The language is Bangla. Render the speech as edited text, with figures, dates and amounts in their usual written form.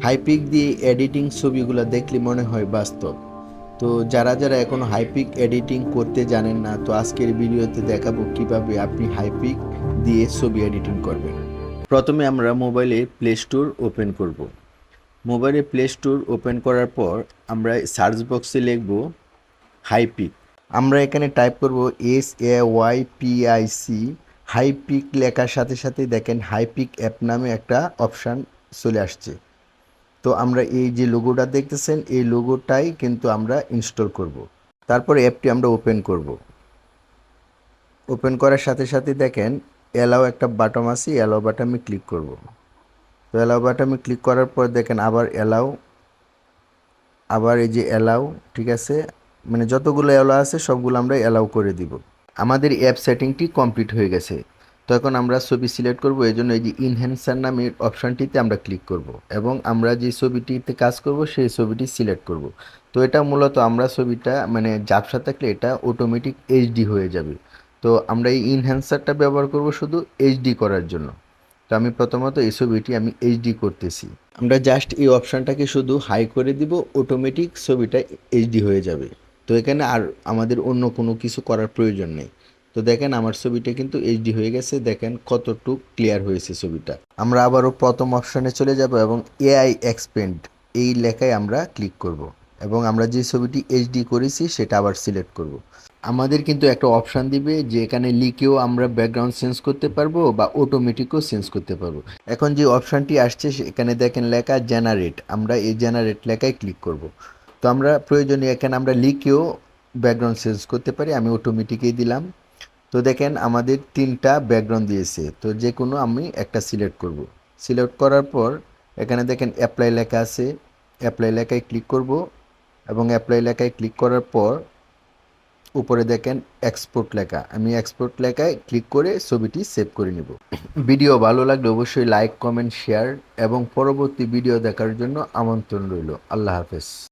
হাইপিক দিয়ে এডিটিং ছবিগুলো দেখলে মনে হয় বাস্তব। তো যারা যারা এখনো হাইপিক এডিটিং করতে জানেন না, তো আজকের ভিডিওতে দেখাবো কিভাবে আপনি হাইপিক দিয়ে ছবি এডিটিং করবেন। প্রথমে আমরা মোবাইলে প্লে স্টোর ওপেন করব। মোবাইলে প্লে স্টোর ওপেন করার পর আমরা সার্চ বক্সে লিখব হাইপিক। আমরা এখানে টাইপ করব SAYPIC। হাইপিক লেখার সাথে সাথে দেখেন হাইপিক অ্যাপ নামে একটা অপশান চলে আসছে। তো আমরা এই যে লোগোটা দেখতেছেন, এই লোগোটাই কিন্তু আমরা ইনস্টল করব। তারপরে অ্যাপটি আমরা ওপেন করব। ওপেন করার সাথে সাথে দেখেন অ্যালাও একটা বাটন আছে, অ্যালাও বাটনে ক্লিক করব। তো অ্যালাও বাটনে ক্লিক করার পর দেখেন আবার অ্যালাও, আবার এই যে অ্যালাও, ঠিক আছে, মানে যতগুলো অ্যালাও আছে সবগুলো আমরা অ্যালাও করে দিব। আমাদের অ্যাপ সেটিংটি কমপ্লিট হয়ে গেছে। তো এখন আমরা ছবি সিলেক্ট করব, এই জন্য এই যে ইনহ্যান্সার নামের অপশানটিতে আমরা ক্লিক করব এবং আমরা যে ছবিটিতে কাজ করব সেই ছবিটি সিলেক্ট করব। তো এটা মূলত আমরা ছবিটা মানে ঝাপসা থাকলে এটা অটোমেটিক এইচডি হয়ে যাবে। তো আমরা এই ইনহ্যান্সারটা ব্যবহার করব শুধু এইচডি করার জন্য। তো আমি প্রথমত এই ছবিটি আমি এইচডি করতেছি। আমরা জাস্ট এই অপশানটাকে শুধু হাই করে দিব, অটোমেটিক ছবিটা এইচডি হয়ে যাবে। তো এখানে আর আমাদের অন্য কোনো কিছু করার প্রয়োজন নেই। তো দেখেন আমার ছবিটা কিন্তু এইচডি হয়ে গেছে, দেখেন কতটুকু ক্লিয়ার হয়েছে ছবিটা। আমরা আবারও প্রথম অপশানে চলে যাব এবং এআই এক্সপেন্ড এই লেখায় আমরা ক্লিক করব এবং আমরা যে ছবিটি এইচডি করেছি সেটা আবার সিলেক্ট করব। আমাদের কিন্তু একটা অপশান দিবে যে এখানে লিখেও আমরা ব্যাকগ্রাউন্ড চেঞ্জ করতে পারবো বা অটোমেটিকও চেঞ্জ করতে পারবো। এখন যে অপশানটি আসছে এখানে দেখেন লেখা জেনারেট, আমরা এই জেনারেট লেখায় ক্লিক করব। তো আমরা প্রয়োজনীয় এখানে আমরা লিখেও ব্যাকগ্রাউন্ড চেঞ্জ করতে পারি, আমি অটোমেটিকই দিলাম। তো দেখেন আমাদের 3টা ব্যাকগ্রাউন্ড দিয়েছে, তো যে কোনো আমি একটা সিলেক্ট করব। সিলেক্ট করার পর এখানে দেখেন অ্যাপ্লাই লেখা আছে, অ্যাপ্লাই লেখায় ক্লিক করব এবং অ্যাপ্লাই লেখায় ক্লিক করার পর উপরে দেখেন এক্সপোর্ট লেখা, আমি এক্সপোর্ট লেখায় ক্লিক করে ছবিটি সেভ করে নিব। ভিডিও ভালো লাগলে অবশ্যই লাইক, কমেন্ট, শেয়ার এবং পরবর্তী ভিডিও দেখার জন্য আমন্ত্রণ রইল। আল্লাহ হাফেজ।